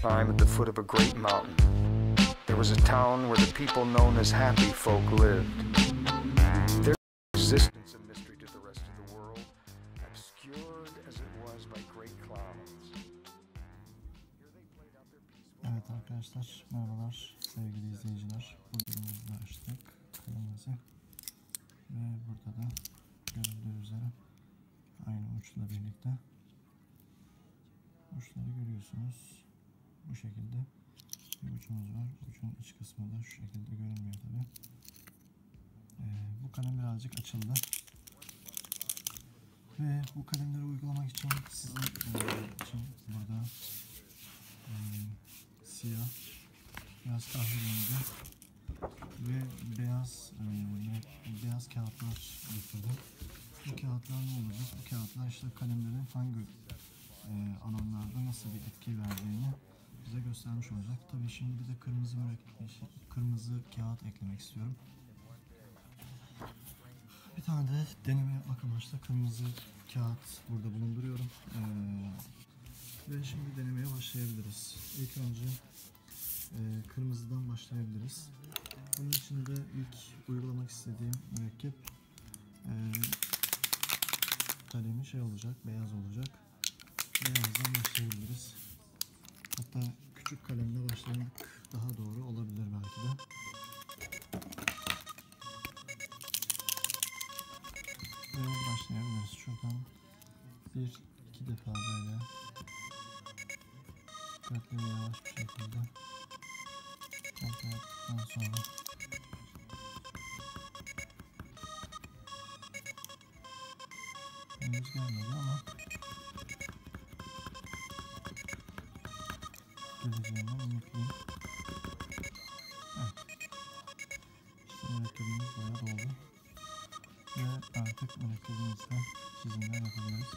time at the foot of a great mountain. There was a town where the people known as happy folk lived. Their existence a mystery to the rest of the world, obscured as it was by great clouds. Evet arkadaşlar, merhabalar sevgili izleyiciler. Bugünümüzü açtık kanalımızı ve burada da görüldüğü üzere aynı uçla birlikte uçları görüyorsunuz. Bu şekilde bir ucumuz var. Ucun iç kısmı da şu şekilde görünmüyor tabi. Bu kalem birazcık açıldı ve bu kalemleri uygulamak için sizin için burada siyah, biraz kahverengi ve beyaz kağıtlar getirdim. Bu kağıtlar ne olacak? Bu kağıtlar işte kalemlerin hangi alanlarda nasıl bir etki verdiğini bize göstermiş olacak. Tabii şimdi bir de kırmızı kağıt eklemek istiyorum. Bir tane de deneme yapmak amaçlı kırmızı kağıt burada bulunduruyorum. Ve şimdi denemeye başlayabiliriz. İlk önce kırmızıdan başlayabiliriz. Bunun için de ilk uygulamak istediğim mürekkep kalemi olacak, beyaz olacak. Beyazdan başlayabiliriz. Hatta küçük kalemle başlamak daha doğru olabilir belki de. Ve başlayabiliriz. Şuradan iki defa böyle dikkatli ve yavaş bir şekilde kontrol ettikten sonra henüz gelmedi ama geleceğinden umutluyum. Evet. İşte mürekkebimiz bayağı doldu. Ve artık mürekkebimizle çizimler yapabiliriz.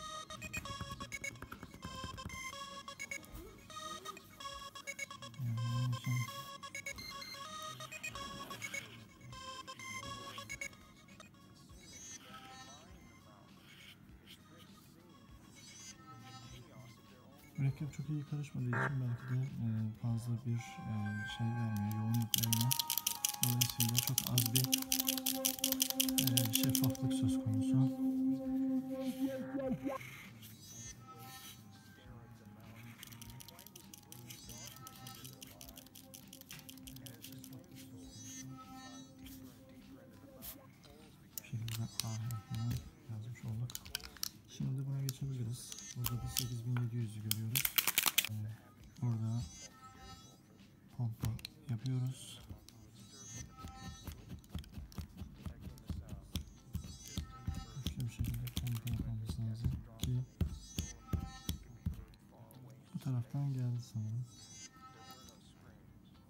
Yani bunun için mürekkep çok iyi karışmadığı için belki de fazla bir şey vermiyor, yoğunluk vermiyor. Dolayısıyla çok az bir şeffaflık söz konusu. Bu şekilde A harfini yazmış olduk. Şimdi buna geçebiliriz. Burada da 8700'ü görüyoruz. Burada pompa yapıyoruz. Güçlü bir şekilde pompa yapmamız lazım ki bu taraftan geldi sanırım.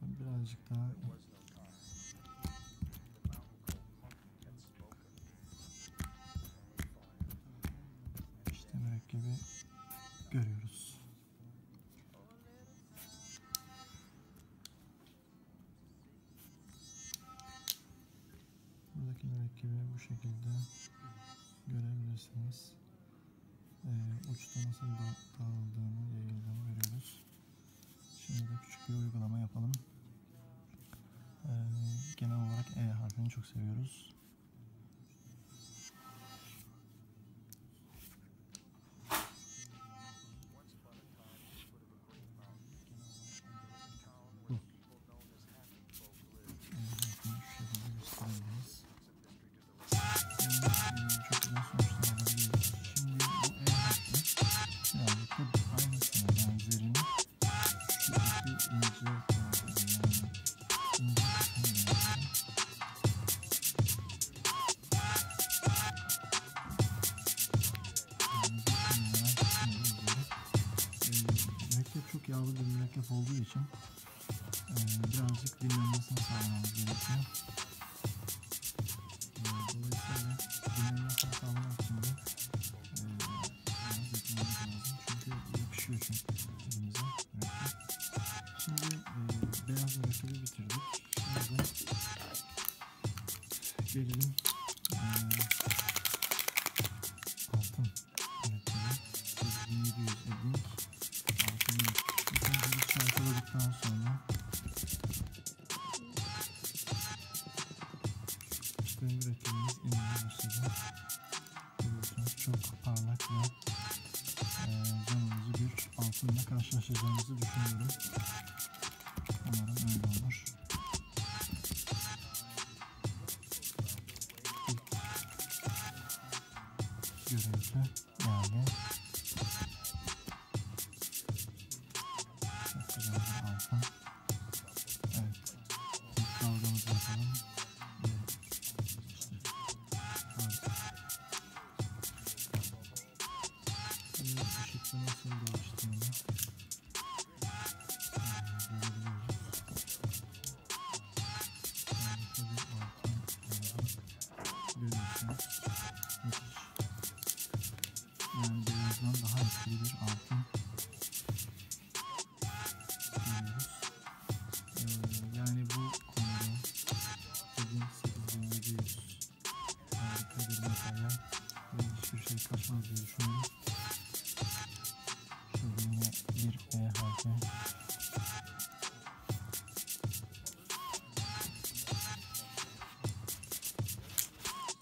Birazcık daha işte mürekkebi görüyoruz. Buradaki mürekkebi bu şekilde görebilirsiniz. Uçta nasıl dağıldığını, yayıldığını görüyoruz. Şimdi de küçük bir uygulama yapalım. Genel olarak E harfini çok seviyoruz. Bu. Şu şekilde gösterebiliriz. Çok güzel sonuçlar alabiliyoruz. Şimdi bu E harfi birazcık da aynısına benzerini şuradaki ince kısmına mürekkep çok yağlı bir mürekkep olduğu için birazcık dinlenmesini sağlamamız gerekiyor. Dolayısıyla dinlenmesini sağlamak için de biraz beklememiz lazım. Çünkü yapışıyor elimize mürekkep. Şimdi beyaz mürekkebi bitirdik. Şimdi gelelim altın mürekkebi. 8700 edink altın. İlk önce bir çarpıda koyduktan sonra işte mürekkebimiz inmeye başladı. Görüyorsunuz çok parlak ve canımızı bir altınla karşılaşacağımızı düşünüyorum. Umarım öyle olur. İlk görüntü yani çok güzel bir altın. Evet, ilk dalgamızı yapalım ve işte harika. Şimdi ışıkta nasıl değiştiğini görebiliyoruz. Harika bir altın oldu. Görüyorsunuz. Müthiş. Yani beyazdan daha etkili bir altın görüyoruz. Yani bu konuda dediğim 8700 harika bir materyal ve hiçbir şey kaçmaz diye düşünüyorum. Şurada yine bir E harfi.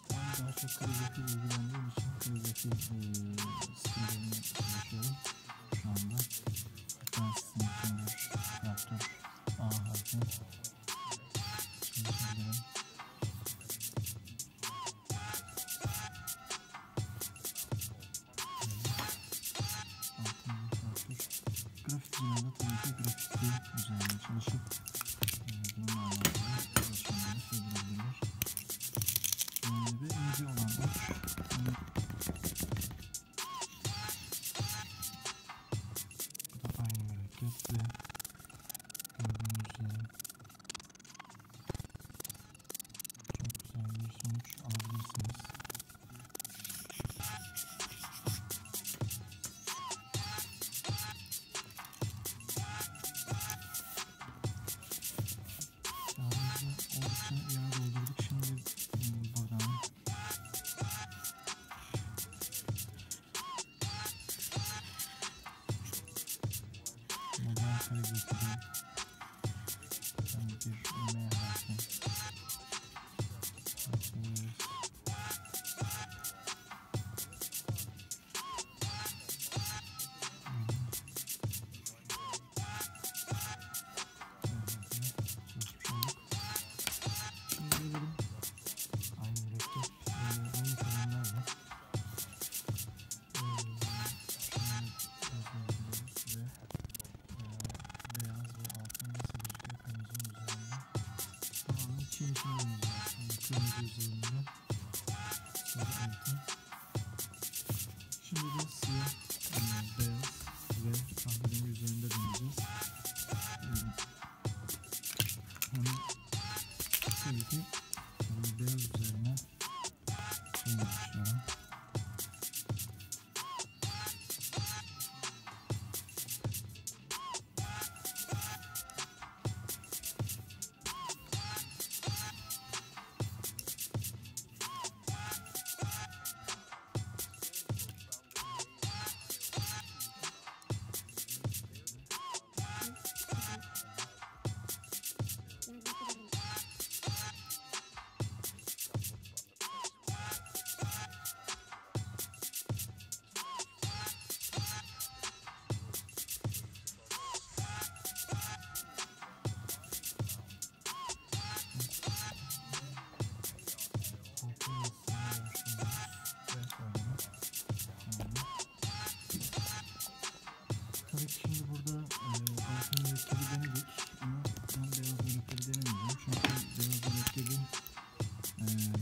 Ben daha çok kaligrafi ilgilendiğim için kaligrafi stillerini çalışıyorum şu anda. Ben sizin için bir traktör A harfi çalışabilirim. Altın bir traktör. Grafikçilerde tabii ki grafikte üzerine çalışıp bununla alakalı çalışmalarını sürdürebilirler. Ve ince olan uç. Bu da aynı mürekkep ve gördüğünüz üzere çok güzel bir sonuç alabilirsiniz. Yağımızı oldukça yağ doldurduk. Şimdi buradan modern kaligrafide bir M harfi basıyoruz. Çalışmış olduk. Şimdi gelelim aynı mürekkep aynı kalemlerle gözlemliyoruz ve beyaz ve altın nasıl gözüküyor kırmızının üzerinde. Tamamen çiğ işlememiz var. Kırmızı üzerinde sarı altın. Şimdi de siyah, beyaz ve kahverengi üzerinde deneyeceğiz. Tabii ki beyaz üzerine başlıyorum. Tabii ki şimdi burada altın mürekkebi denedik ama ben beyaz mürekkebi denemeyeceğim çünkü beyaz mürekkebi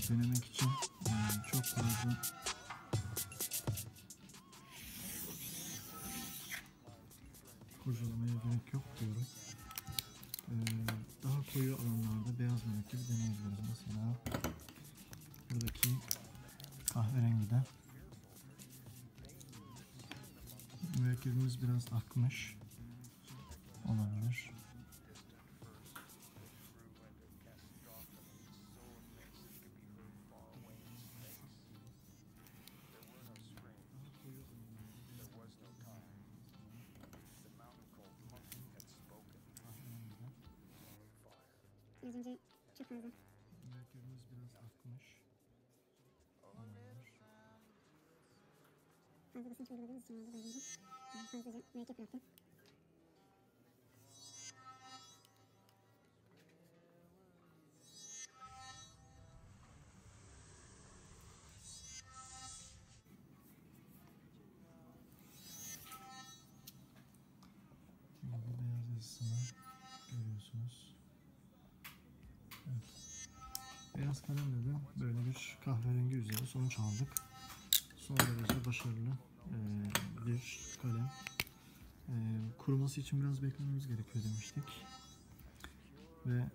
denemek için çok fazla kurcalamaya gerek yok diyorum. Daha koyu alanlarda beyaz mürekkebi deneyebiliriz. Mesela buradaki kahverengide mürekkebimiz biraz akmış olabilir. biraz önce çok fazla. Mürekkebimiz biraz akmış. Fazla basınç uyguladığımız için oldu biraz önce. Fazlaca mürekkep bıraktım. Burada beyaz yazısını görüyorsunuz. Evet. Beyaz kalemle de böyle bir kahverengi üzeri sonuç aldık. Son derece başarılı bir kalem. Kuruması için biraz beklememiz gerekiyor demiştik. Ve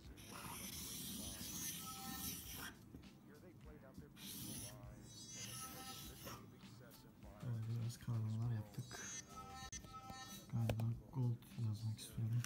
biraz karlamalar yaptık. Galiba gold yazmak istiyorum.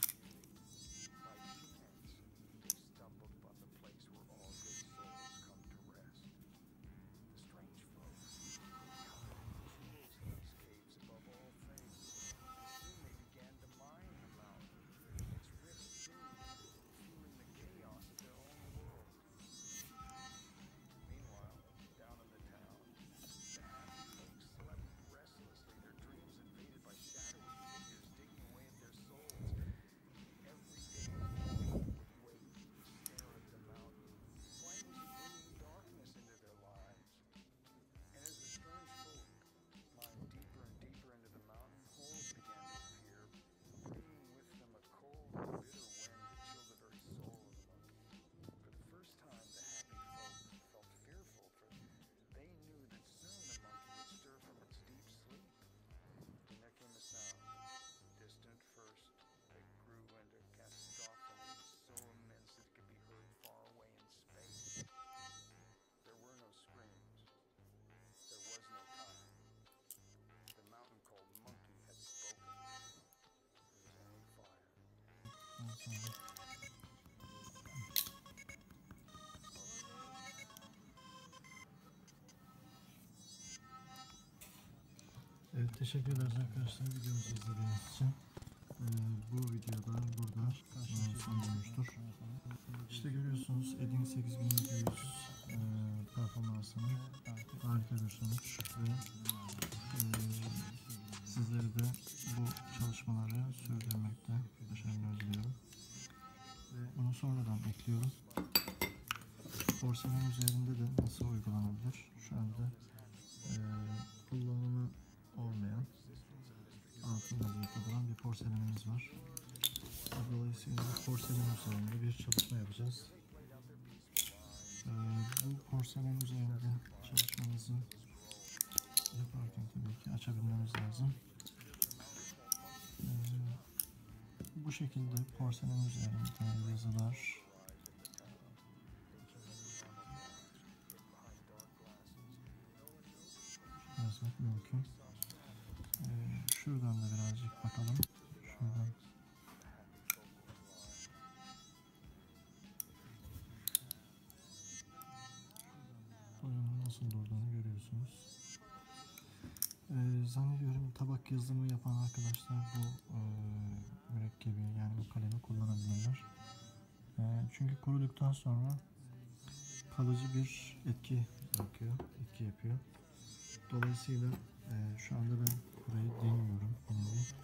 Evet, teşekkür ederiz arkadaşlar videomuzu izlediğiniz için. Bu videoda burada son bulmuştur. İşte görüyorsunuz Edding 8700 performansını harika bir sonuç ve sizleri de bu çalışmaları sürdürmekte başarılar diliyorum. Ve bunu sonradan ekliyorum. Porselen üzerinde de nasıl uygulanabilir? Şu anda kullanımı olmayan altın vaziyette duran bir porselenimiz var. Dolayısıyla porselen üzerinde bir çalışma yapacağız. Bu porselen üzerinde çalışmamızı yaparken tabii ki açabilmemiz lazım. Bu şekilde porselen üzerinde yazılar yazmak mümkün. Şuradan da birazcık bakalım. Şuradan. Oyunun nasıl durduğunu görüyorsunuz. Zannediyorum tabak yazımı yapan arkadaşlar bu mürekkebi yani bu kalemi kullanabilirler. Çünkü kuruduktan sonra kalıcı bir etki bırakıyor, etki yapıyor. Dolayısıyla şu anda ben burayı deniyorum yine bir.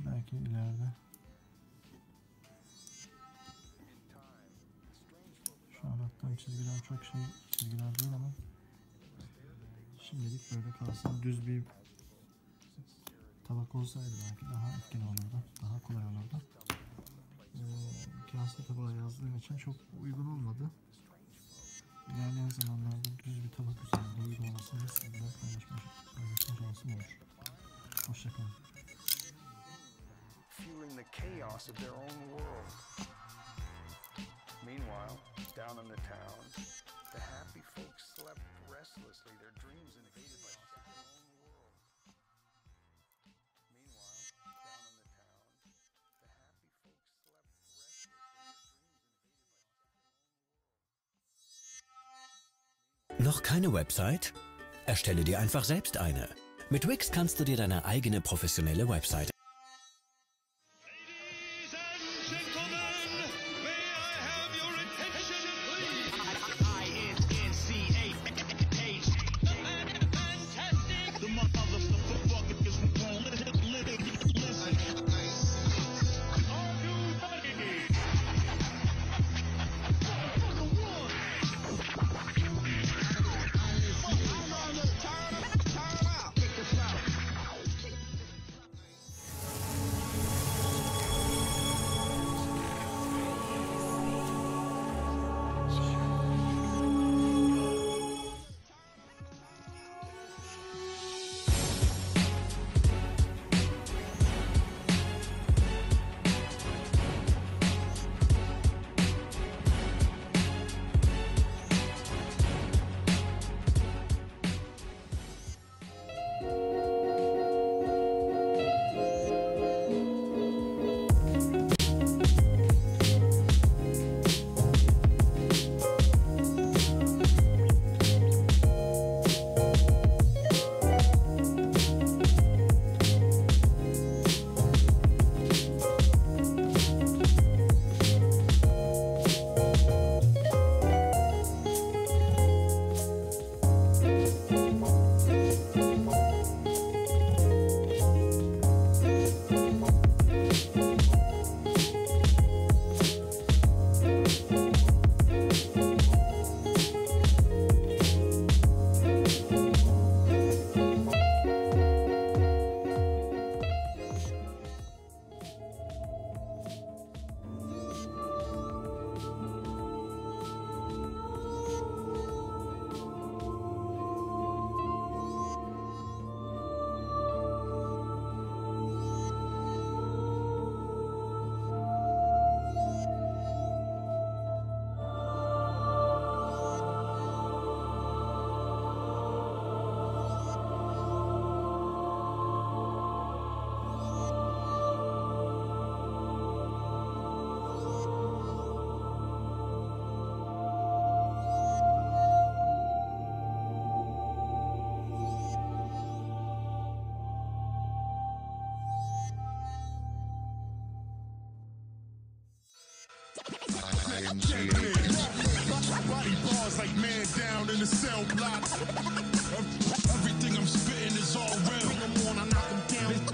Belki ileride şu an attığım çizgiler çok çizgiler değil ama şimdilik böyle kalsın. Düz bir tabak olsaydı belki daha etkili olurdu, daha kolay olurdu. Kase tabağı yazdığım için çok uygun olmadı. İlerleyen zamanlarda düz bir tabak üzerinde uygulamasını sizinle paylaşma şansım olur. Hoşçakalın. Fueling the chaos of their own world. Meanwhile, down in the town, the happy folks slept restlessly, their dreams invaded by their own world. Meanwhile, down in the town, the happy folks slept restlessly, their dreams invaded by their own world. Noch keine Website? Erstelle dir einfach selbst eine. Mit Wix kannst du dir deine eigene professionelle Website Body bars like man down in the cell block. Everything I'm spitting is all real. Bring 'em on, I knock 'em down.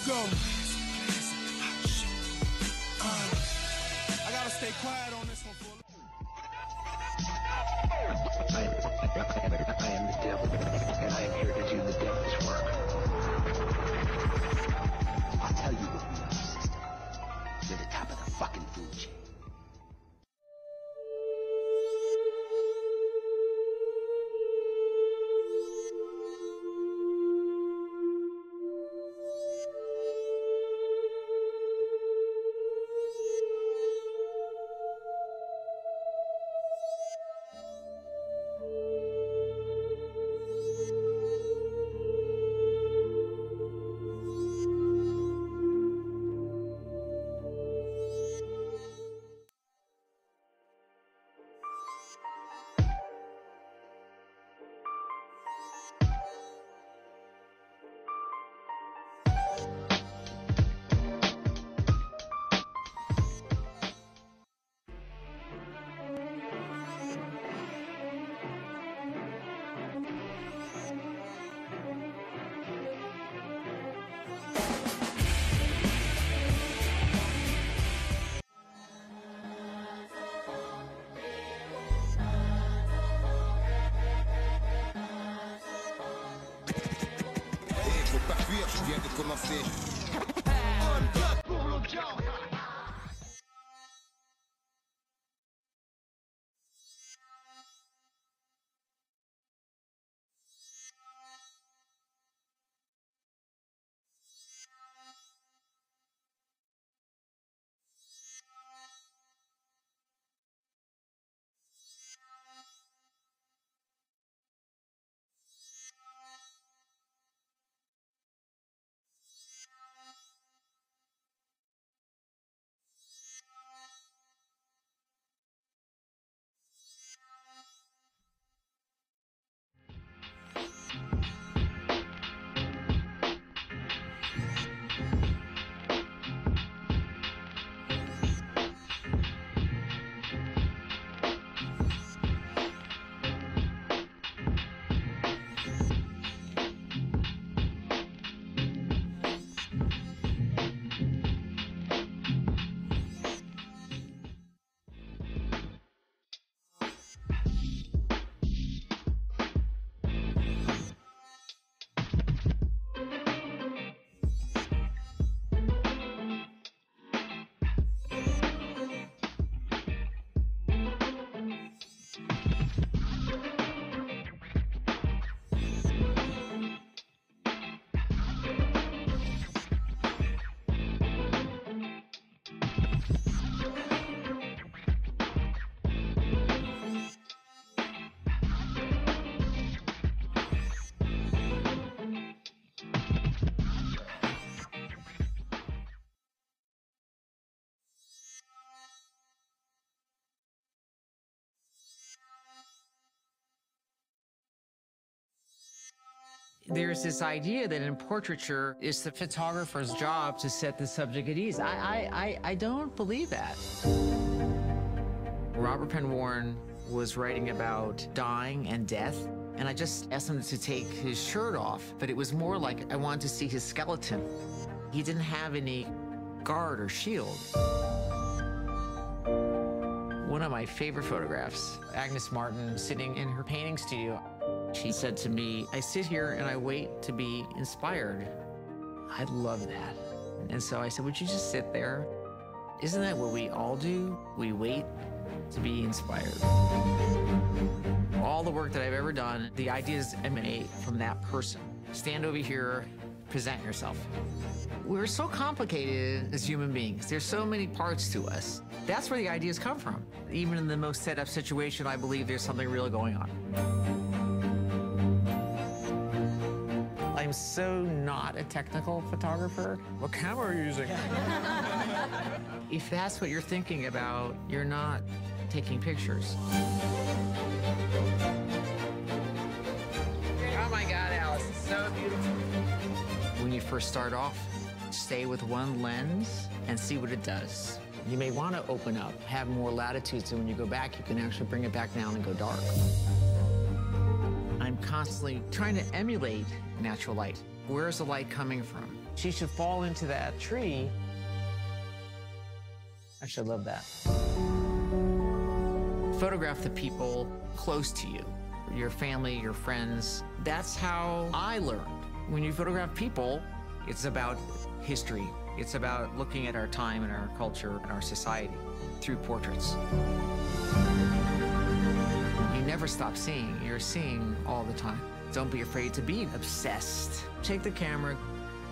Let's go. I gotta stay quiet on this one for a little. I am the devil, and I am here to do the devil's work. I'll tell you what we are, sister. We're the top of the fucking food chain. Je viens de commencer. There's this idea that in portraiture, it's the photographer's job to set the subject at ease. I don't believe that. Robert Penn Warren was writing about dying and death, and I just asked him to take his shirt off, but it was more like I wanted to see his skeleton. He didn't have any guard or shield. One of my favorite photographs, Agnes Martin sitting in her painting studio. She said to me, I sit here and I wait to be inspired. I love that. And so I said, would you just sit there? Isn't that what we all do? We wait to be inspired. All the work that I've ever done, the ideas emanate from that person. Stand over here, present yourself. We're so complicated as human beings. There's so many parts to us. That's where the ideas come from. Even in the most set up situation, I believe there's something really going on. I'm so not a technical photographer. What camera are you using? If that's what you're thinking about, you're not taking pictures. Oh my God, Alice, it's so beautiful. When you first start off, stay with one lens and see what it does. You may want to open up, have more latitude, so when you go back, you can actually bring it back down and go dark. I'm constantly trying to emulate natural light. Where's the light coming from? She should fall into that tree. I should love that. Photograph the people close to you, your family, your friends. That's how I learned. When you photograph people, it's about history. It's about looking at our time and our culture and our society through portraits. You never stop seeing. You're seeing all the time. Don't be afraid to be obsessed. Take the camera,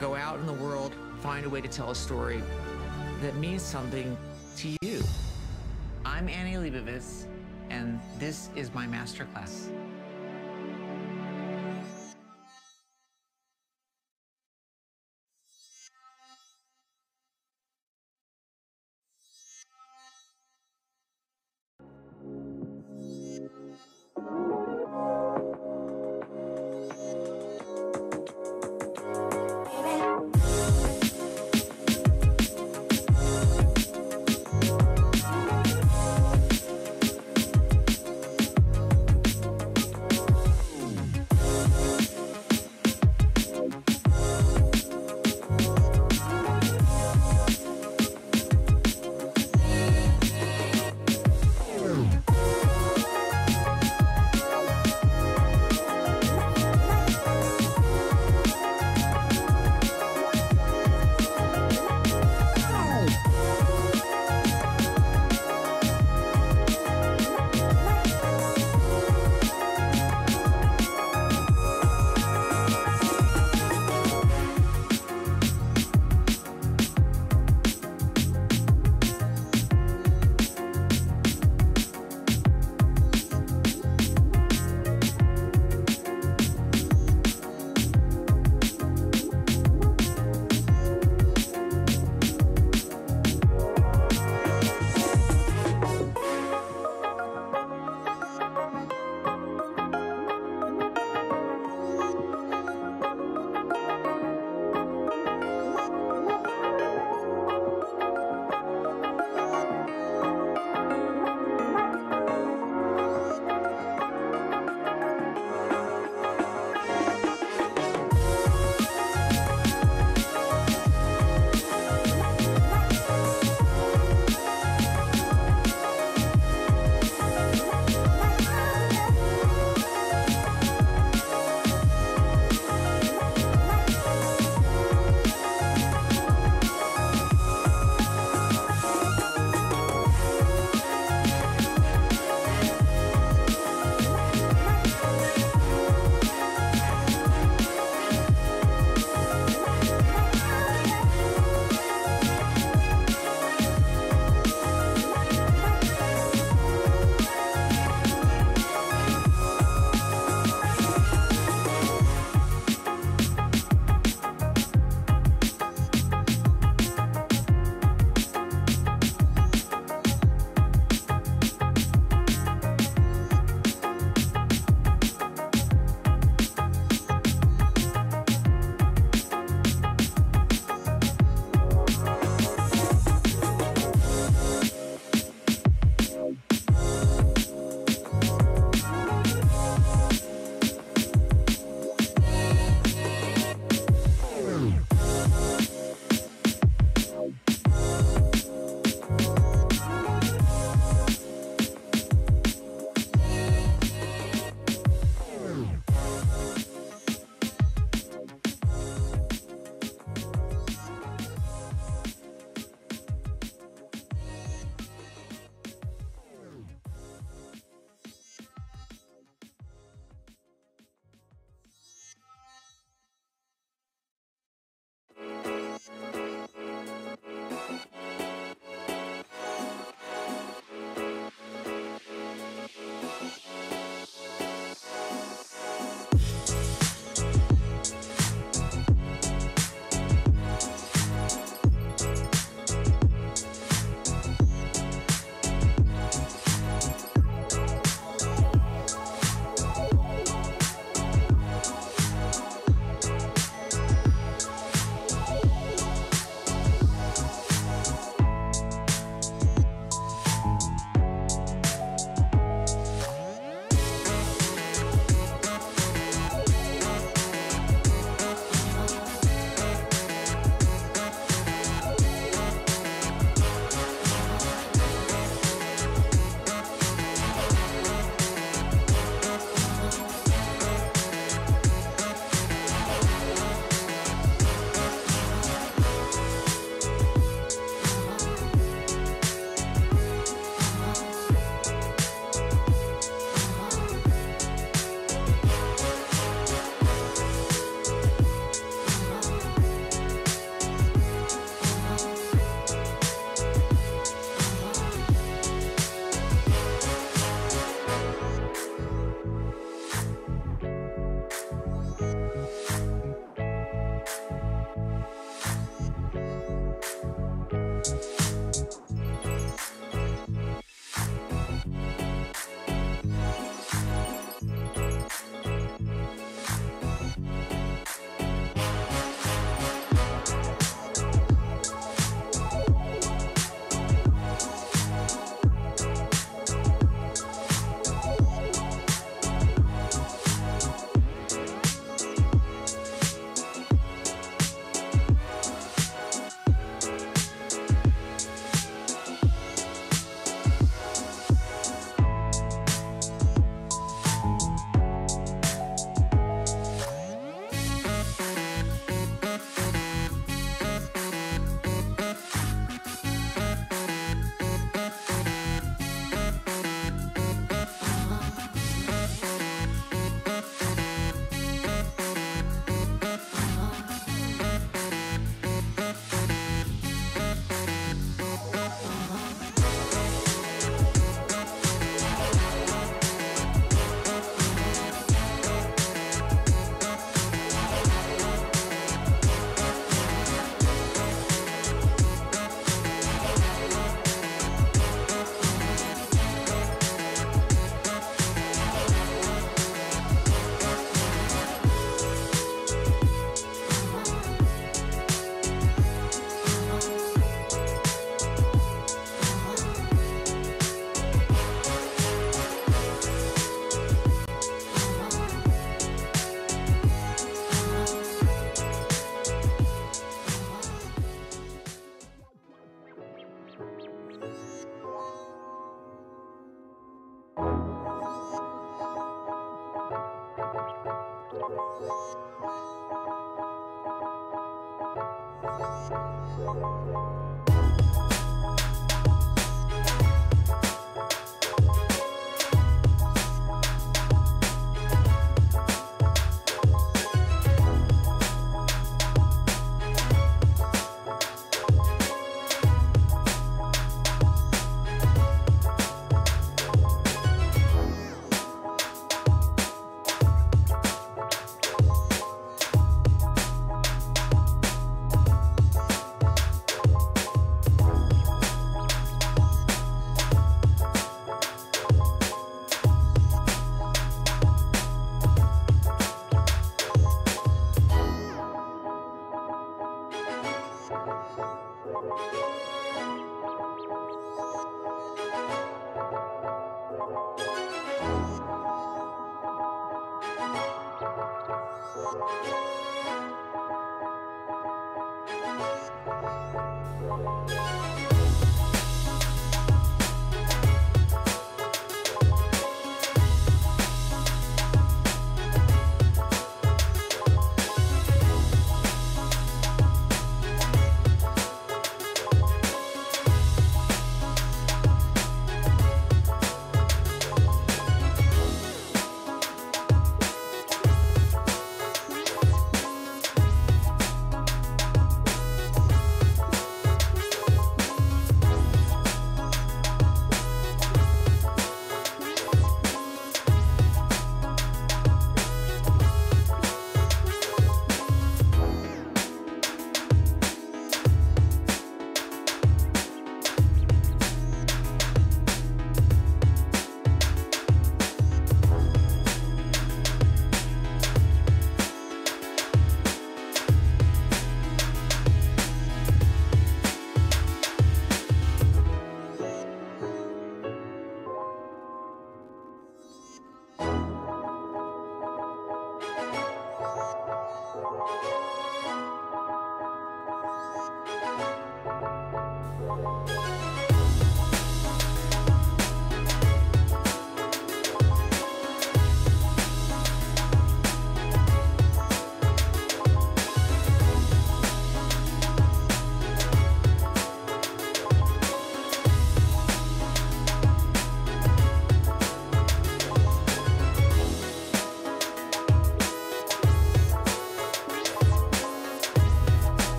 go out in the world, find a way to tell a story that means something to you. I'm Annie Leibovitz, and this is my masterclass.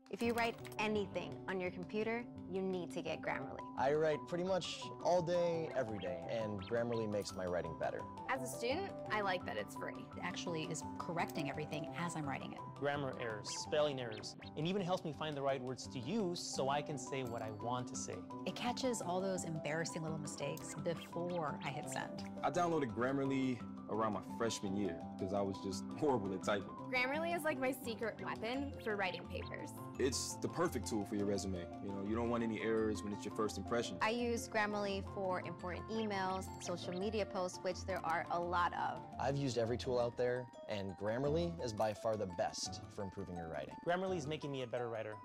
If you write anything on your computer, you need to get Grammarly. I write pretty much all day, every day, and Grammarly makes my writing better. As a student, I like that it's free. It actually is correcting everything as I'm writing it. Grammar errors, spelling errors. It even helps me find the right words to use so I can say what I want to say. It catches all those embarrassing little mistakes before I hit send. I downloaded Grammarly around my freshman year because I was just horrible at typing. Grammarly is like my secret weapon for writing papers. It's the perfect tool for your resume. You know, you don't want any errors when it's your first impression. I use Grammarly for important emails, social media posts, which there are a lot of. I've used every tool out there, and Grammarly is by far the best for improving your writing. Grammarly is making me a better writer,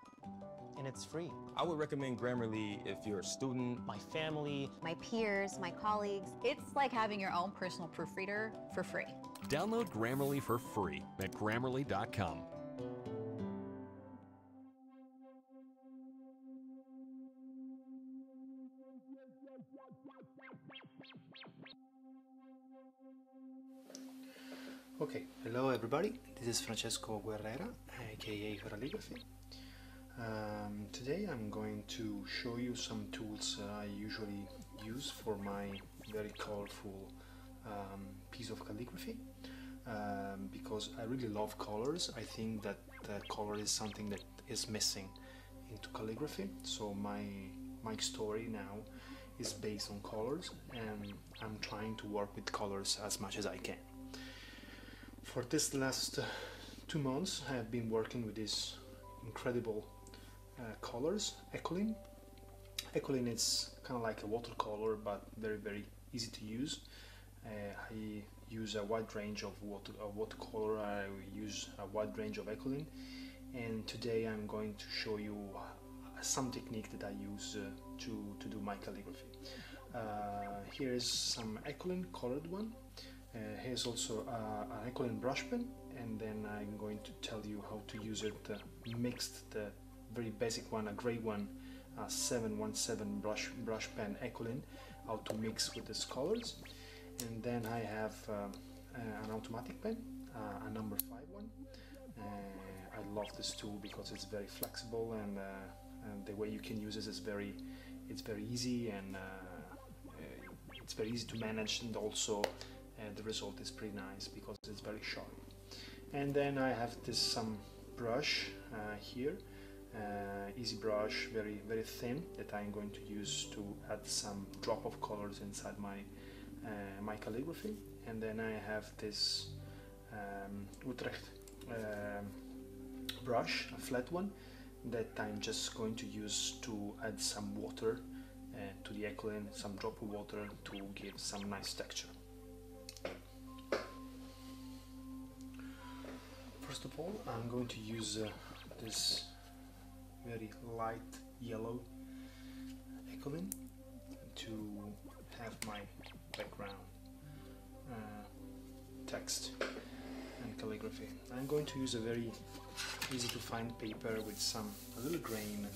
and it's free. I would recommend Grammarly if you're a student, my family, my peers, my colleagues. It's like having your own personal proofreader for free. Download Grammarly for free at Grammarly.com. Okay, hello everybody, this is Francesco Guerrera, aka Calligraphy. Today I'm going to show you some tools I usually use for my very colorful piece of calligraphy, because I really love colors. I think that color is something that is missing into calligraphy, so my story now is based on colors, and I'm trying to work with colors as much as I can. For this last 2 months I have been working with these incredible colors. Echolin. Echolin is kind of like a watercolor, but very easy to use. I use a wide range of watercolor. I use a wide range of Echolin, and today I'm going to show you some technique that I use to do my calligraphy. Here is some Echolin colored one. Here's also an Echolin brush pen, and then I'm going to tell you how to use it mixed, the very basic one, a gray one, 717 brush pen Echolin, how to mix with these colors. And then I have an automatic pen, a number 5 one. I love this tool because it's very flexible, and the way you can use it is very easy, and it's very easy to manage, and also the result is pretty nice because it's very sharp. And then I have some brush here, easy brush, very thin, that I'm going to use to add some drop of colors inside my calligraphy. And then I have this Utrecht brush, a flat one, that I'm just going to use to add some water to the Echolin, some drop of water to give some nice texture. First of all, I'm going to use this very light yellow Echolin to have my background text and calligraphy. I'm going to use a very easy to find paper with a little grain.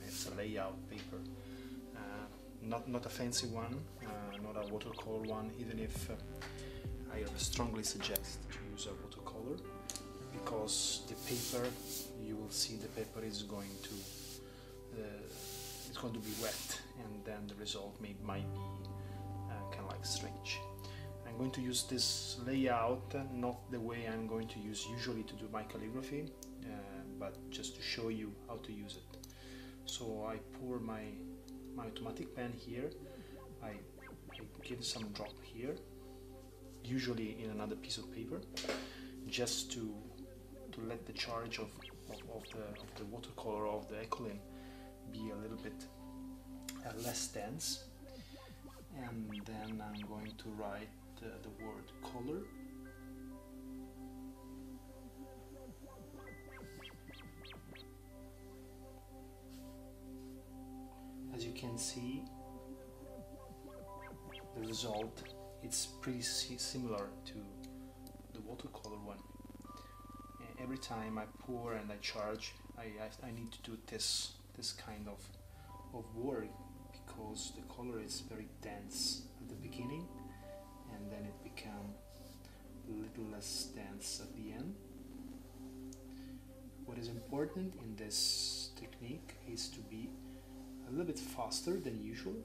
It's a layout paper, not a fancy one, not a watercolor one, even if I strongly suggest to use a watercolor, because the paper, you will see the paper is going to be wet, and then the result might be kind of like strange. I'm going to use this layout, not the way I'm going to use usually to do my calligraphy, but just to show you how to use it. So I pour my automatic pen here, I give some drop here, usually in another piece of paper, just to let the charge of the watercolor, of the Echolin, be a little bit less dense. And then I'm going to write the word color. As you can see, the result, it's pretty similar to the watercolor one. Every time I pour and I charge, I need to do this kind of work, because the color is very dense at the beginning, and then it becomes a little less dense at the end. What is important in this technique is to be a little bit faster than usual,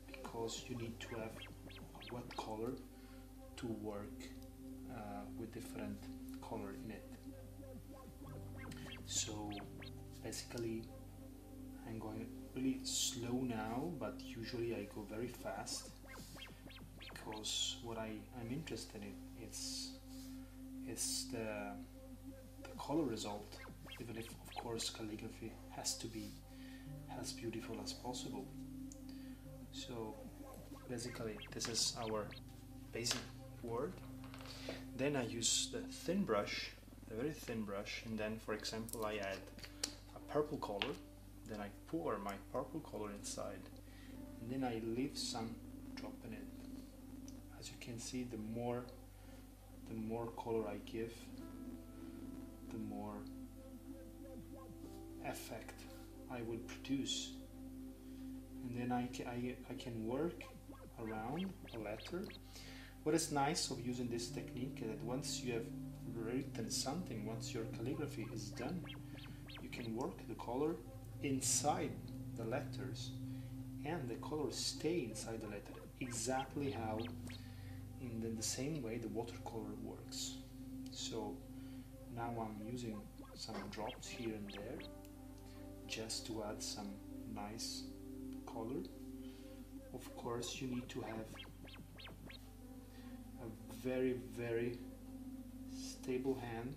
because you need to have a wet color to work with different color in it. So basically I'm going really slow now, but usually I go very fast, because what I'm interested in is the color result, even if of course calligraphy has to be as beautiful as possible. So basically this is our basic word. Then I use the thin brush, a very thin brush, and then for example I add a purple color, then I pour my purple color inside, and then I leave some drop in it. As you can see, the more color I give, the more effect I will produce. And then I can work around a letter. What is nice of using this technique is that once you have written something, once your calligraphy is done, you can work the color inside the letters, and the color stay inside the letter, exactly how in the same way the watercolor works. So now I'm using some drops here and there just to add some nice color. Of course you need to have a very stable hand.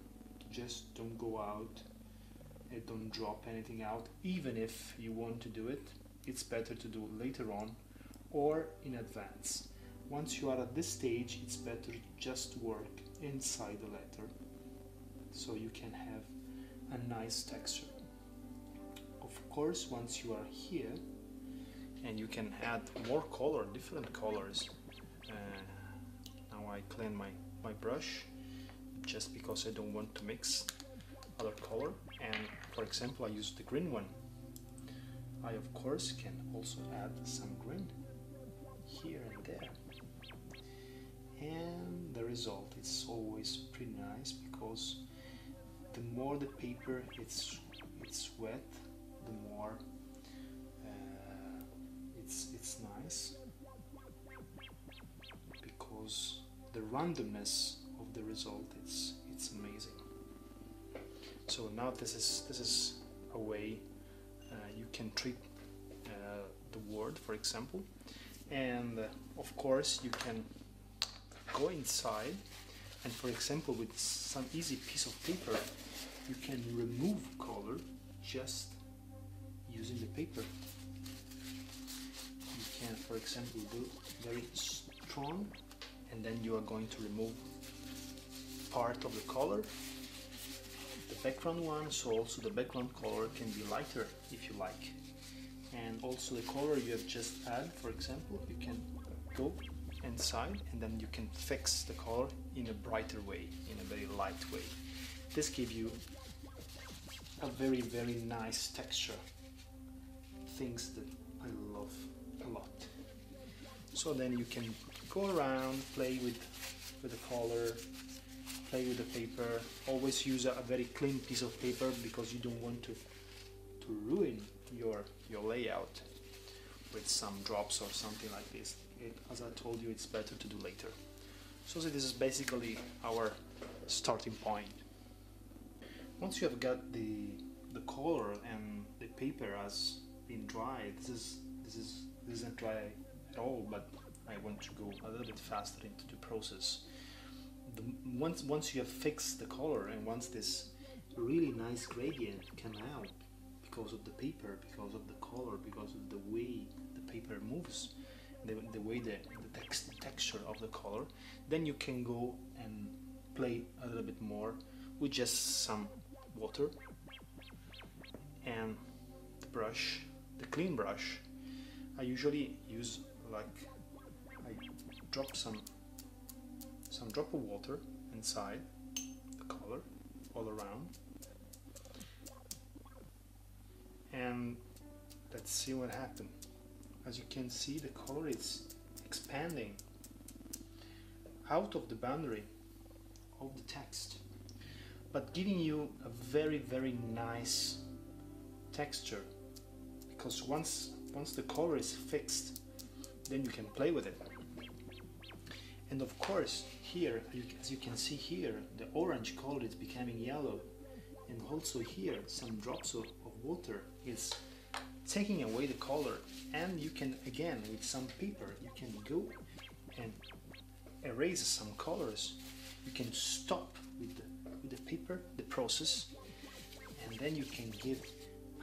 Just don't go out and don't drop anything out. Even if you want to do it, it's better to do it later on or in advance. Once you are at this stage, it's better just work inside the letter so you can have a nice texture. Of course, once you are here, and you can add more color, different colors. Now I clean my brush just because I don't want to mix other color, and for example I use the green one. I of course can also add some green here and there, and the result is always pretty nice because the more the paper it's wet, the more it's nice, because the randomness of the result it's amazing. So now this is a way you can treat the word, for example, and of course you can go inside and, for example, with some easy piece of paper you can remove color just using the paper. You can, for example, do very strong, and then you are going to remove part of the color, the background one, so also the background color can be lighter if you like. And also the color you have just added, for example, you can go inside and then you can fix the color in a brighter way, in a very light way. This gives you a very, very nice texture, things that I love a lot. So then you can go around, play with the color, play with the paper. Always use a very clean piece of paper because you don't want to ruin your layout with some drops or something like this. As I told you, it's better to do later. So this is basically our starting point. Once you have got the color and the paper has been dry, this isn't dry at all, but I want to go a little bit faster into the process. Once you have fixed the color, and once this really nice gradient come out because of the paper, because of the color, because of the way the paper moves, the way the texture of the color, then you can go and play a little bit more with just some water and the brush, the clean brush. I usually use, like, I drop some drop of water inside the color all around, and let's see what happens. As you can see, the color is expanding out of the boundary of the text, but giving you a very, very nice texture, because once the color is fixed, then you can play with it. And of course, here, as you can see here, the orange color is becoming yellow, and also here some drops of water is taking away the color, and you can, again, with some paper, you can go and erase some colors. You can stop with the paper the process, and then you can give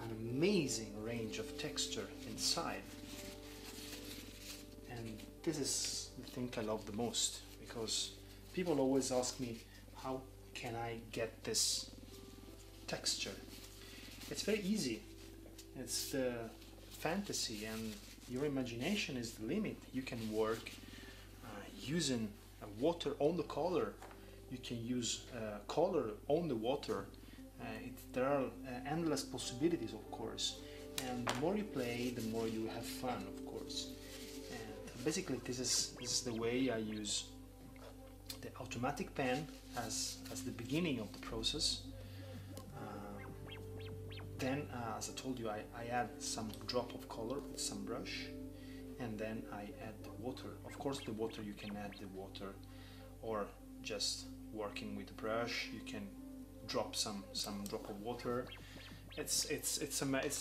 an amazing range of texture inside. And this is the thing I love the most, because people always ask me, how can I get this texture? It's very easy. It's the fantasy, and your imagination is the limit. You can work using water on the color. You can use color on the water. There are endless possibilities, of course. And the more you play, the more you have fun, of course. And basically, this is the way I use the automatic pen as the beginning of the process. Then, as I told you, I add some drop of color with some brush, and then I add the water. Of course, the water, you can add the water, or just working with the brush, you can drop some drop of water. It's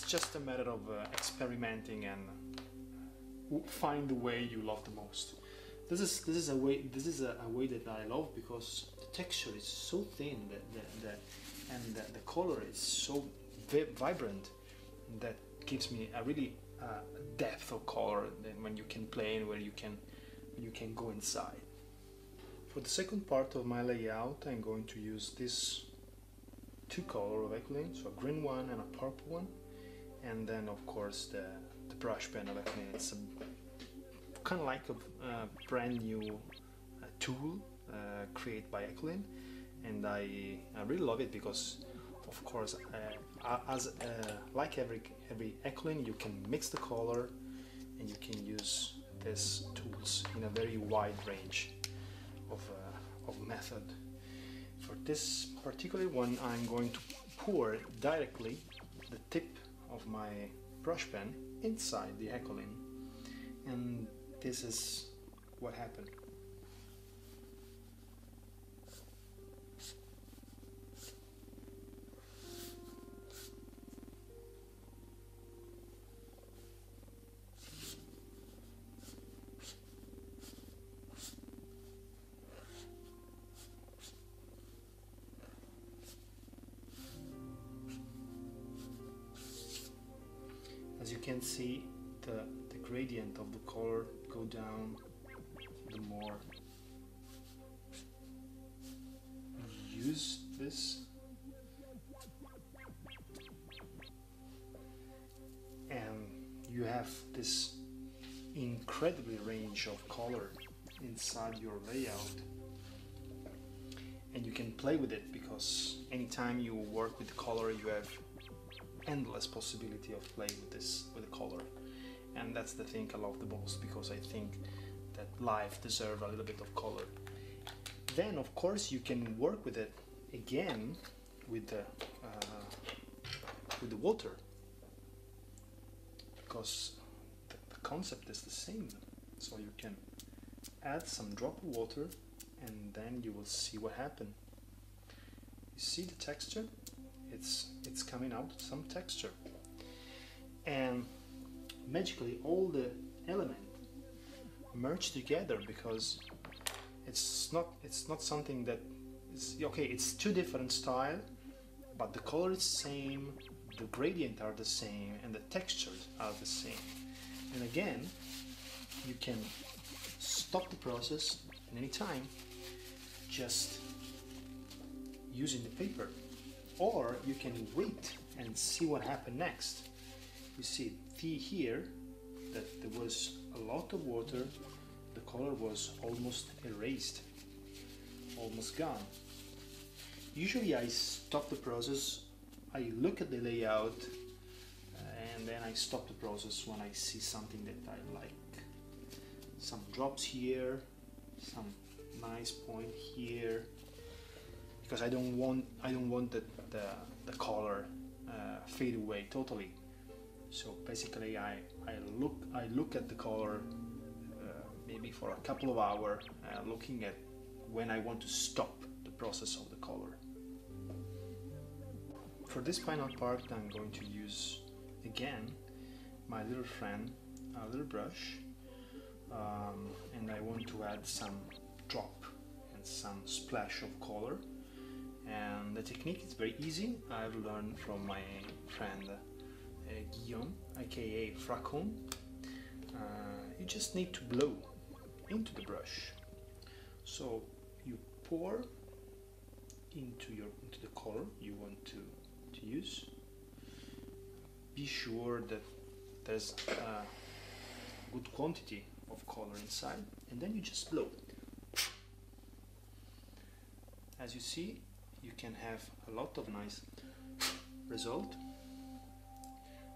just a matter of experimenting and find the way you love the most. This is a way that I love, because the texture is so thin and the color is so vibrant that gives me a really depth of color than when you can play and where you can go inside. For the second part of my layout, I'm going to use this two color of Echolin, so a green one and a purple one, and then of course the brush pen of Echolin. It's kind of like a brand new tool created by Echolin, and I really love it because of course like every Echolin, you can mix the color and you can use these tools in a very wide range of method. For this particular one, I'm going to pour directly the tip of my brush pen inside the Echolin, and this is what happened. As you can see, the gradient of the color go down the more you use this, and you have this incredibly range of color inside your layout, and you can play with it because anytime you work with the color, you have endless possibility of playing with the color, and that's the thing I love the most, because I think that life deserves a little bit of color. Then of course you can work with it again with the water, because the concept is the same. So you can add some drop of water and then you will see what happens. You see the texture? It's coming out some texture, and magically all the elements merge together, because it's not something that is okay. It's two different styles, but the color is the same, the gradient are the same, and the textures are the same. And again, you can stop the process at any time just using the paper, or you can wait and see what happened next. You see here that there was a lot of water, the color was almost erased, almost gone. Usually I stop the process, I look at the layout, and then I stop the process when I see something that I like. Some drops here, some nice point here, because I don't want the color fade away totally. So basically I look at the color maybe for a couple of hours, looking at when I want to stop the process of the color. For this final part, I'm going to use again my little friend, a little brush, and I want to add some drop and some splash of color. And the technique is very easy. I've learned from my friend Guillaume, aka Fracon. You just need to blow into the brush. So you pour into the color you want to use. Be sure that there's a good quantity of color inside, and then you just blow. As you see, you can have a lot of nice result.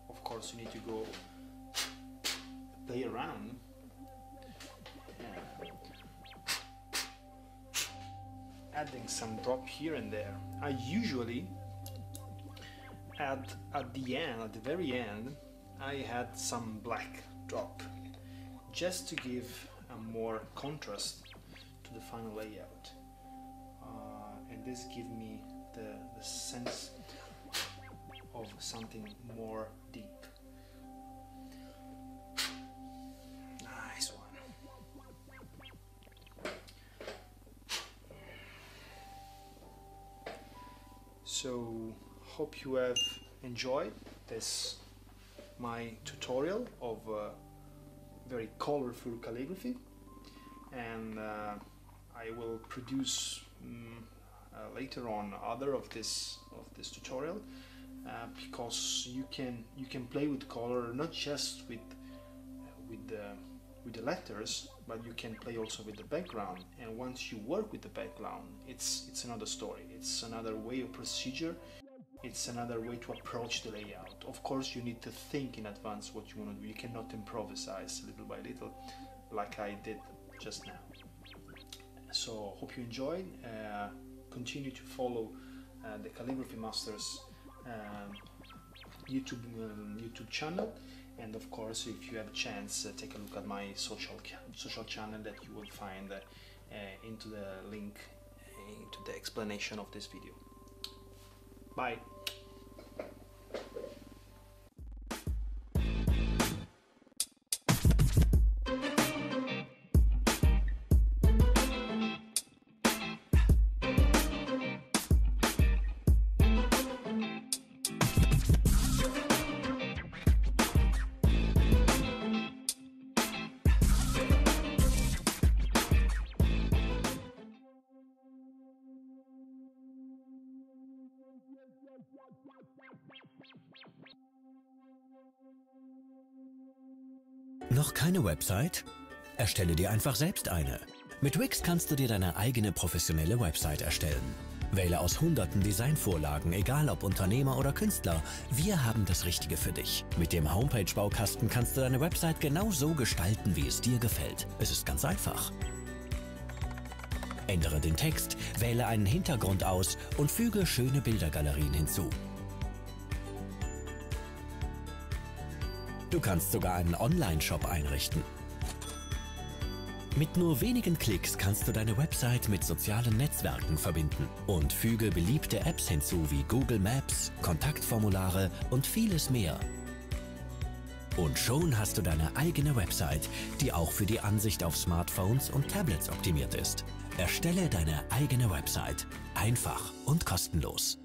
Of course, you need to go play around, adding some drop here and there. I usually add at the very end, I had some black drop, just to give a more contrast to the final layout. And this gives me the sense of something more deep. Nice one. So hope you have enjoyed this my tutorial of very colorful calligraphy, and I will produce later on other of this tutorial, because you can play with color not just with the letters, but you can play also with the background. And once you work with the background, it's another story. It's another way of procedure. It's another way to approach the layout. Of course, you need to think in advance what you want to do. You cannot improvise little by little like I did just now. So hope you enjoyed. Continue to follow the Calligraphy Masters YouTube channel, and of course, if you have a chance, take a look at my social channel that you will find into the link into the explanation of this video. Bye. Noch keine Website? Erstelle dir einfach selbst eine. Mit Wix kannst du dir deine eigene professionelle Website erstellen. Wähle aus hunderten Designvorlagen, egal ob Unternehmer oder Künstler. Wir haben das Richtige für dich. Mit dem Homepage-Baukasten kannst du deine Website genau so gestalten, wie es dir gefällt. Es ist ganz einfach. Ändere den Text, wähle einen Hintergrund aus und füge schöne Bildergalerien hinzu. Du kannst sogar einen Online-Shop einrichten. Mit nur wenigen Klicks kannst du deine Website mit sozialen Netzwerken verbinden und füge beliebte Apps hinzu wie Google Maps, Kontaktformulare und vieles mehr. Und schon hast du deine eigene Website, die auch für die Ansicht auf Smartphones und Tablets optimiert ist. Erstelle deine eigene Website. Einfach und kostenlos.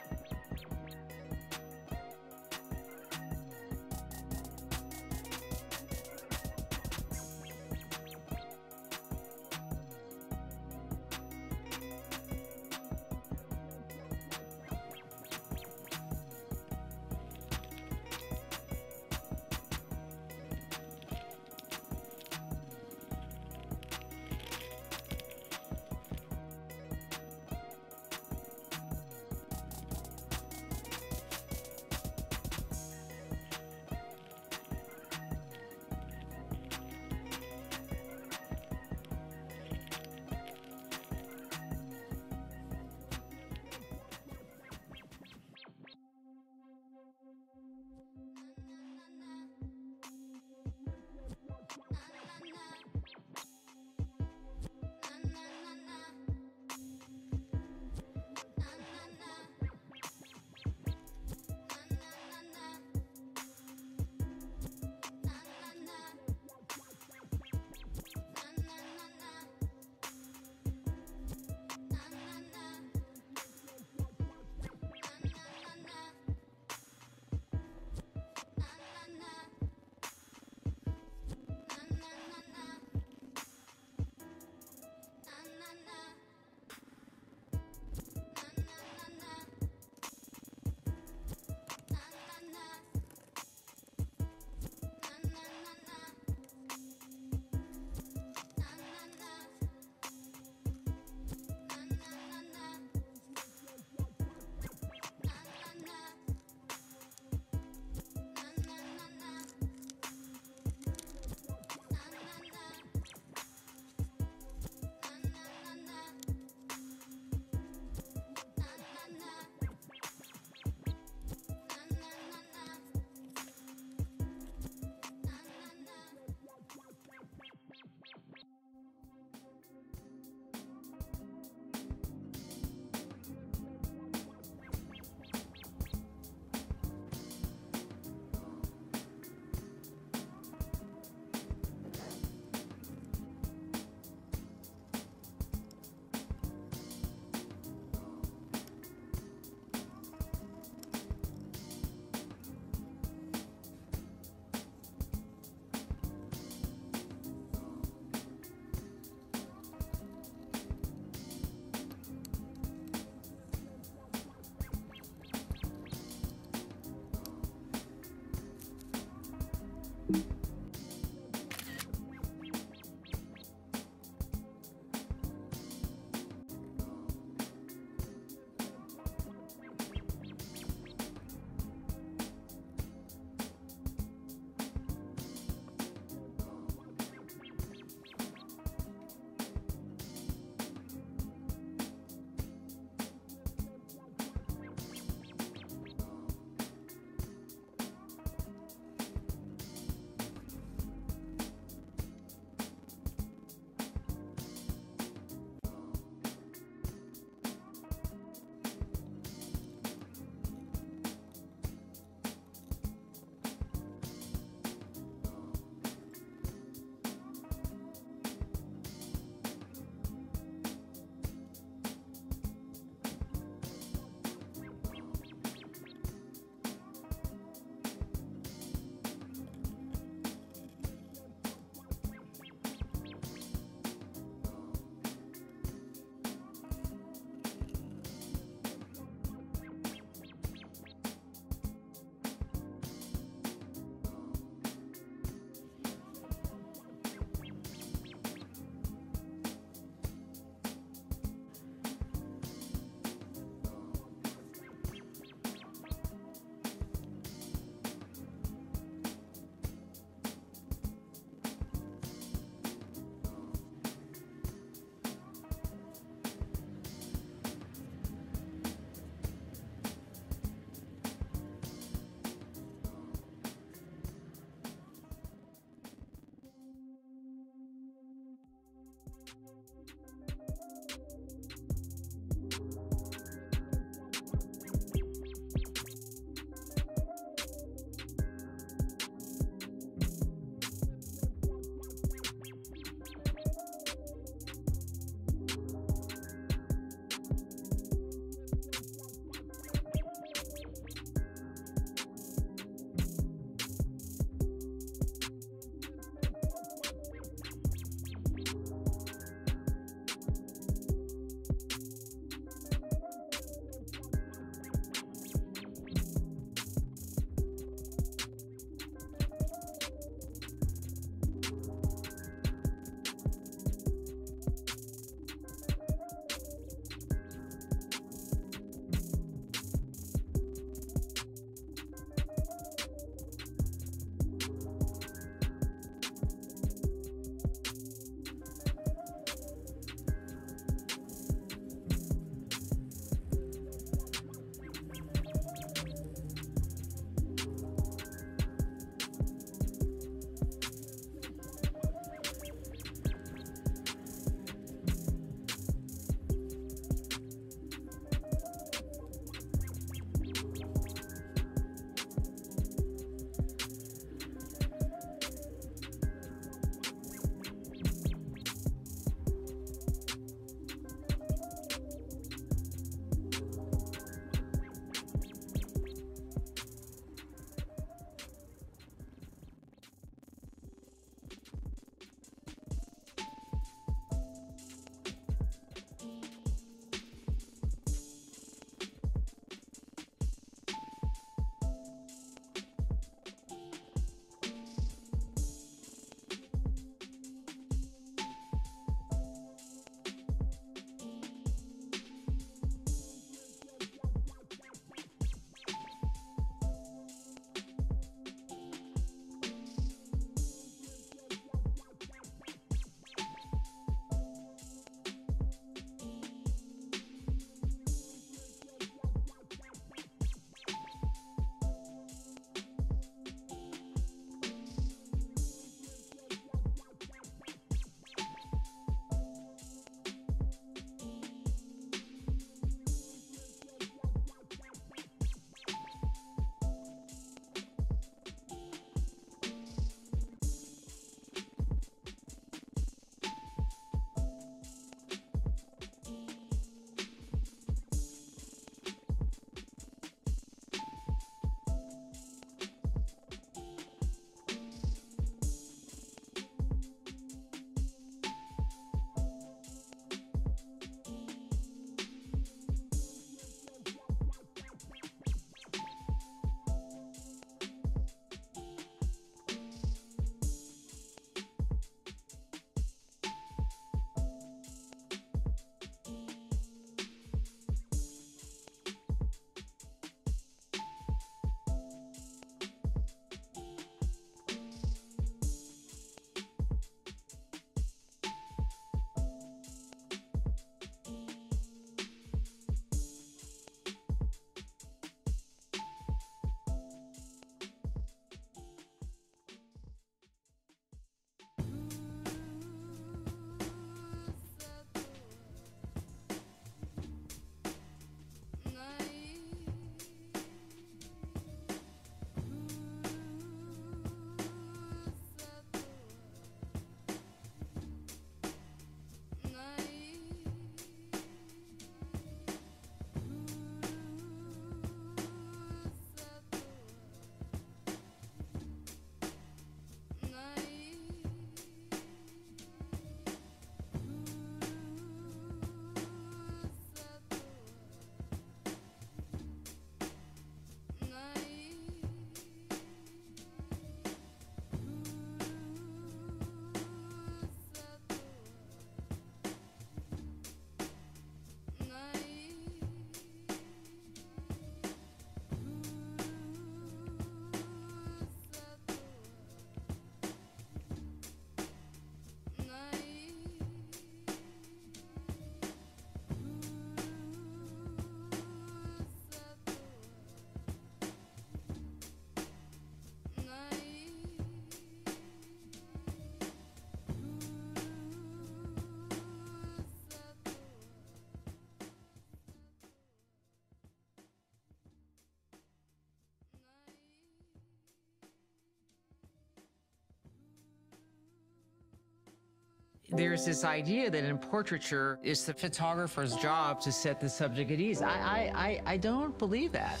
There's this idea that in portraiture, it's the photographer's job to set the subject at ease. I don't believe that.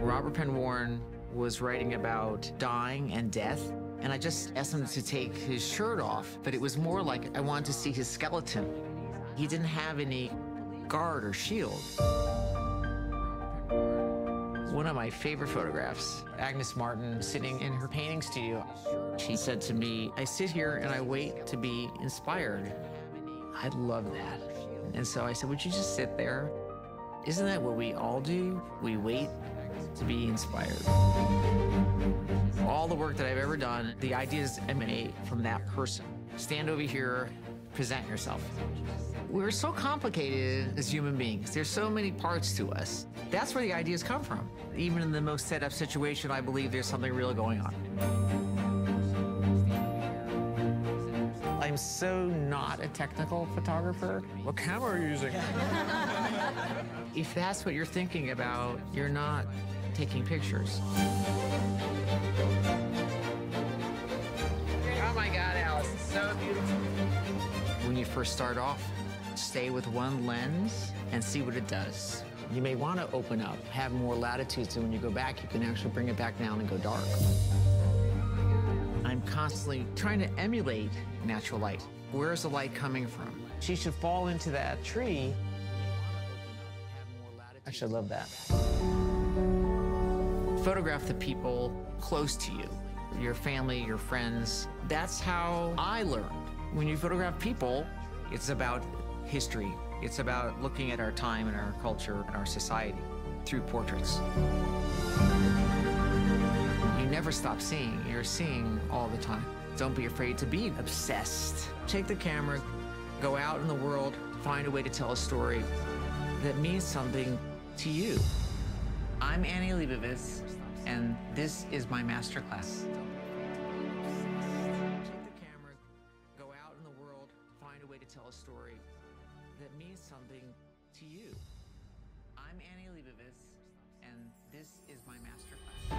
Robert Penn Warren was writing about dying and death, and I just asked him to take his shirt off, but it was more like I wanted to see his skeleton. He didn't have any guard or shield. One of my favorite photographs, Agnes Martin sitting in her painting studio. She said to me, I sit here and I wait to be inspired. I love that. And so I said, would you just sit there? Isn't that what we all do? We wait to be inspired. All the work that I've ever done, the ideas emanate from that person. Stand over here, present yourself. We're so complicated as human beings. There's so many parts to us. That's where the ideas come from. Even in the most set up situation, I believe there's something real going on. I'm so not a technical photographer. What camera are you using? If that's what you're thinking about, you're not taking pictures. Oh my God, Alice, it's so beautiful. When you first start off, stay with one lens and see what it does. You may want to open up, have more latitude, so when you go back, you can actually bring it back down and go dark. I'm constantly trying to emulate natural light. Where is the light coming from? She should fall into that tree. I should love that. Photograph the people close to you, your family, your friends. That's how I learned. When you photograph people, it's about history. It's about looking at our time and our culture and our society through portraits. You never stop seeing. You're seeing all the time. Don't be afraid to be obsessed. Take the camera, go out in the world, find a way to tell a story that means something to you. I'm Annie Leibovitz, and this is my masterclass. Tell a story that means something to you. I'm Annie Leibovitz, and this is my masterclass.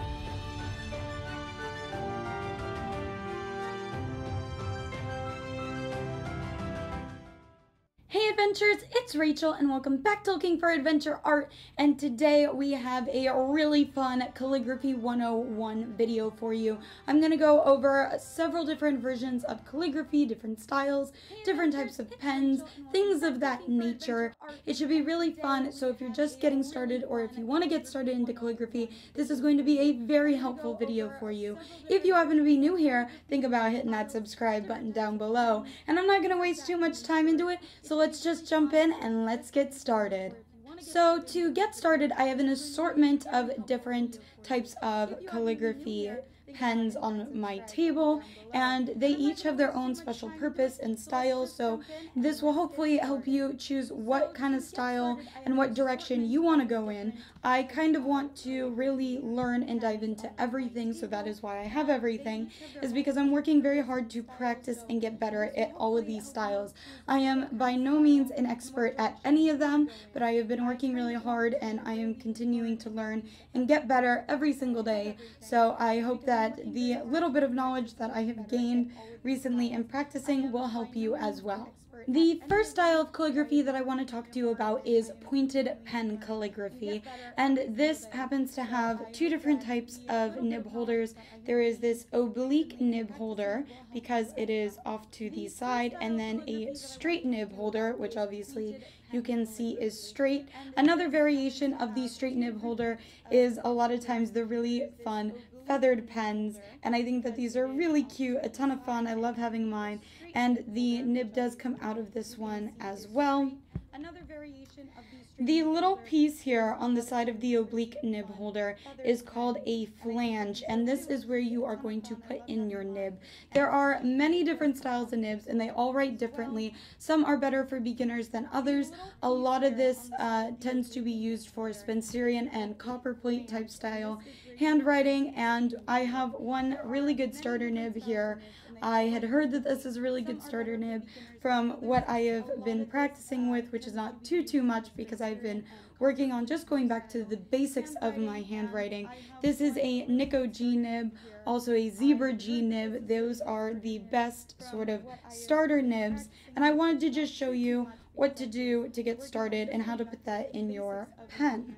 Hey adventurers, it's Rachel and welcome back to Looking for Adventure Art, and today we have a really fun Calligraphy 101 video for you. I'm going to go over several different versions of calligraphy, different styles, different types of pens, things of that nature. It should be really fun, so if you're just getting started or if you want to get started into calligraphy, this is going to be a very helpful video for you. If you happen to be new here, think about hitting that subscribe button down below. And I'm not going to waste too much time into it, so let's just jump in and let's get started. So to get started, I have an assortment of different types of calligraphy pens on my table, and they each have their own special purpose and style, so this will hopefully help you choose what kind of style and what direction you want to go in. I kind of want to really learn and dive into everything, so that is why I have everything, is because I'm working very hard to practice and get better at all of these styles. I am by no means an expert at any of them, but I have been working really hard and I am continuing to learn and get better every single day, so I hope that the little bit of knowledge that I have gained recently in practicing will help you as well. The first style of calligraphy that I want to talk to you about is pointed pen calligraphy, and this happens to have two different types of nib holders. There is this oblique nib holder because it is off to the side, and then a straight nib holder, which obviously you can see is straight. Another variation of the straight nib holder is a lot of times the really fun feathered pens, and I think that these are really cute, a ton of fun. I love having mine, and the nib does come out of this one as well. Another variation of the little piece here on the side of the oblique nib holder is called a flange, and this is where you are going to put in your nib. There are many different styles of nibs, and they all write differently. Some are better for beginners than others. A lot of this tends to be used for Spencerian and copperplate type style handwriting, and I have one really good starter nib here. I had heard that this is a really good starter nib from what I have been practicing with, which is not too much because I've been working on just going back to the basics of my handwriting. This is a Nico G nib, also a Zebra G nib. Those are the best sort of starter nibs, and I wanted to just show you what to do to get started and how to put that in your pen.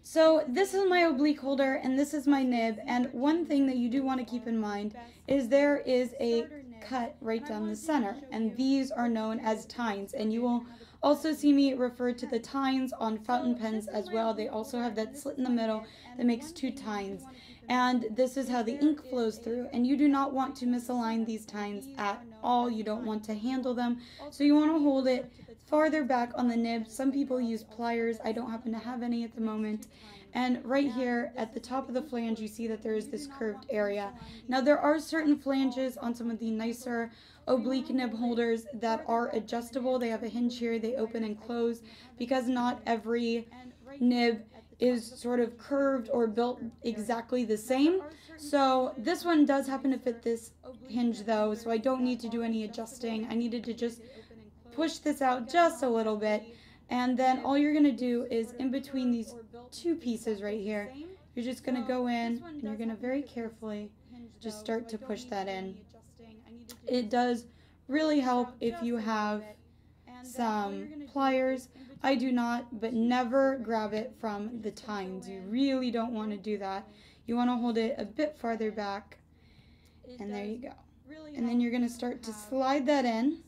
So this is my oblique holder and this is my nib, and one thing that you do want to keep in mind is there is a cut right down the center, and these are known as tines, and you will also see me refer to the tines on fountain pens as well. They also have that slit in the middle that makes 2 tines, and this is how the ink flows through, and you do not want to misalign these tines at all. You don't want to handle them, so you want to hold it farther back on the nib. Some people use pliers. I don't happen to have any at the moment. And right here at the top of the flange, you see that there is this curved area. Now there are certain flanges on some of the nicer oblique nib holders that are adjustable. They have a hinge here, they open and close, because not every nib is sort of curved or built exactly the same. So this one does happen to fit this hinge though, so I don't need to do any adjusting. I needed to just push this out just a little bit, and then all you're going to do is in between these 2 pieces right here, you're just going to go in and you're going to very carefully just start to push that in. It does really help if you have some pliers. I do not, but never grab it from the tines. You really don't want to do that. You want to hold it a bit farther back, and there you go. And then you're going to start to slide that in.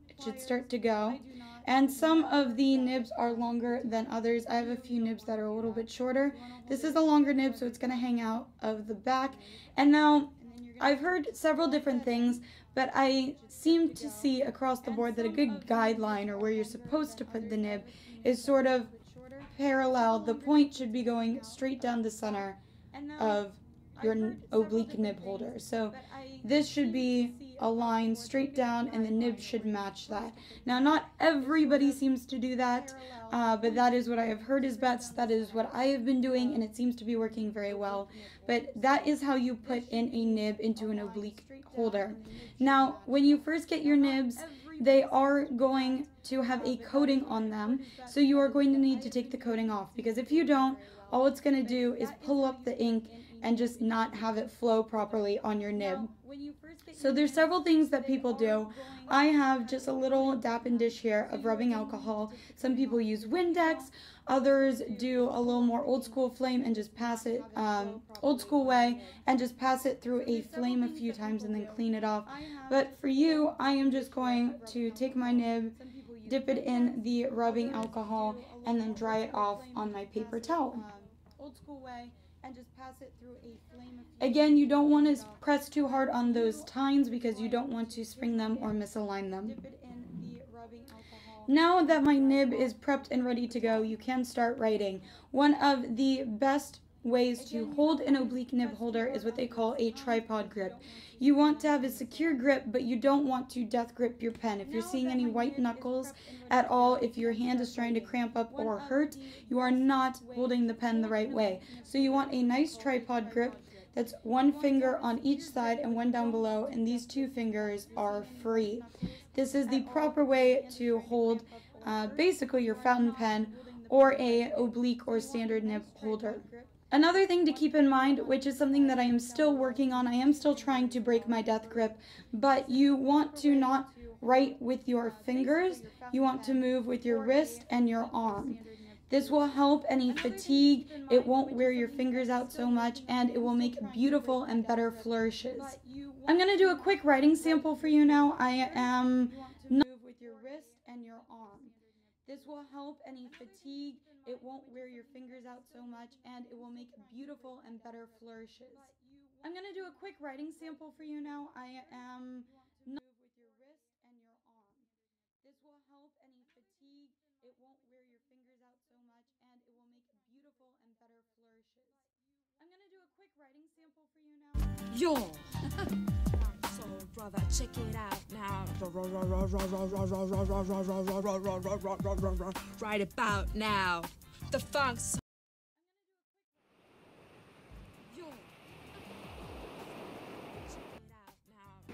It should start to go. And some of the nibs are longer than others. I have a few nibs that are a little bit shorter. This is a longer nib, so it's going to hang out of the back. And now, I've heard several different things, but I seem to see across the board that a good guideline, or where you're supposed to put the nib, is sort of parallel. The point should be going straight down the center of your oblique nib holder. So this should be a line straight down, and the nib should match that. Now, not everybody seems to do that, but that is what I have heard is best. That is what I have been doing, and it seems to be working very well. But that is how you put in a nib into an oblique holder. Now, when you first get your nibs, they are going to have a coating on them, so you are going to need to take the coating off, because if you don't, all it's going to do is pull up the ink and just not have it flow properly on your nib. So there's several things that people do. I have just a little dap and dish here of rubbing alcohol. Some people use Windex. Others do a little more old school flame and just pass it old school way and just pass it through a flame a few times and then clean it off. But for you, I am just going to take my nib, dip it in the rubbing alcohol, and then dry it off on my paper towel. Old school way. And just pass it through a flame. Again, you don't want to press too hard on those tines because you don't want to spring them or misalign them. Now that my nib is prepped and ready to go, you can start writing. One of the best ways to hold an oblique nib holder is what they call a tripod grip. You want to have a secure grip, but you don't want to death grip your pen. If you're seeing any white knuckles at all, if your hand is trying to cramp up or hurt, you are not holding the pen the right way. So you want a nice tripod grip that's 1 finger on each side and 1 down below, and these 2 fingers are free. This is the proper way to hold basically your fountain pen or a oblique or standard nib holder. Another thing to keep in mind, which is something that I am still working on, I am still trying to break my death grip, but you want to not write with your fingers, you want to move with your wrist and your arm. This will help any fatigue, it won't wear your fingers out so much, and it will make beautiful and better flourishes. I'm going to do a quick writing sample for you now. I am not with your wrist and your arm. This will help any fatigue, it won't wear your fingers out so much, and it will make beautiful and better flourishes. I'm going to do a quick writing sample for you now. I am not with your wrist and your arm. This will help any fatigue, it won't wear your fingers out so much, and it will make beautiful and better flourishes. I'm going to do a quick writing sample for you now. Yo! So, brother, check it out now. Right about now. The funk's. Yo! Check it out now. The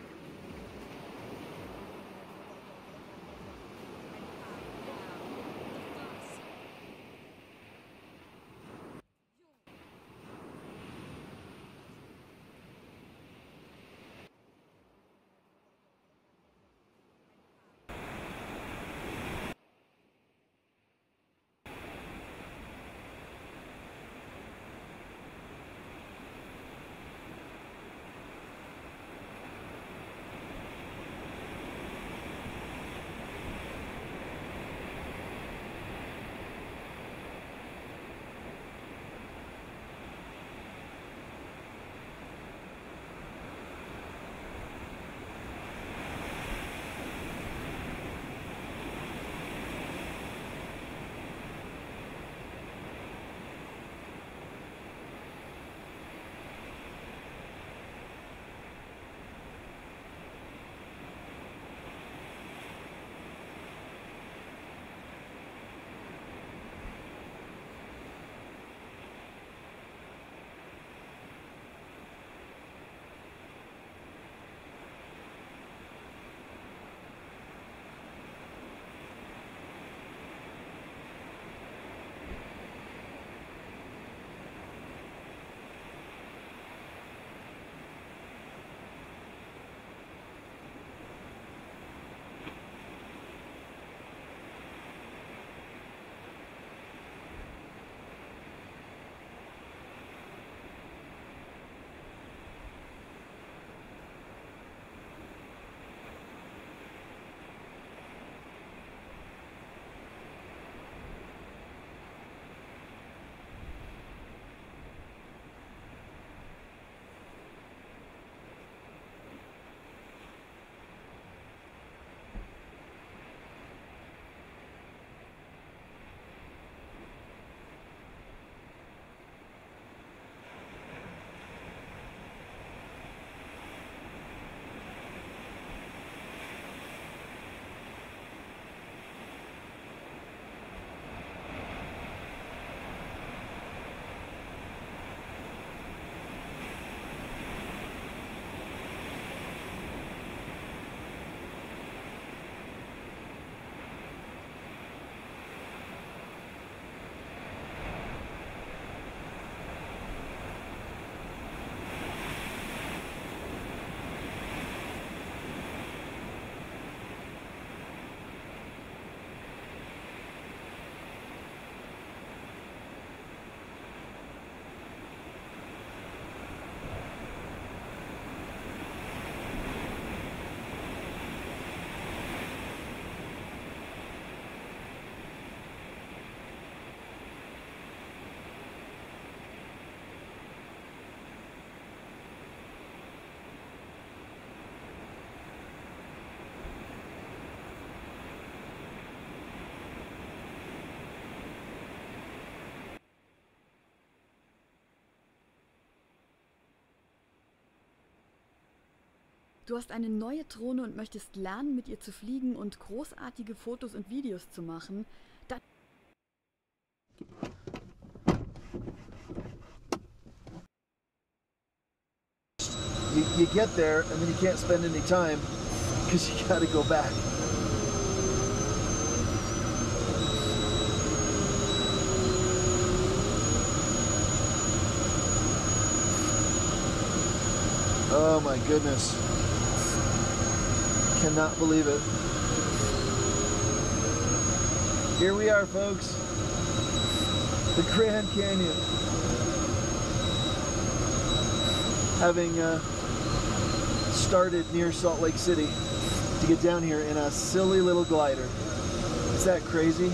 Du hast eine neue Drohne und möchtest lernen, mit ihr zu fliegen und großartige Fotos und Videos zu machen. Dann you get there and then you can't spend any time because you got to go back. Oh my goodness. Cannot believe it. Here we are, folks. The Grand Canyon. Having started near Salt Lake City to get down here in a silly little glider. Is that crazy?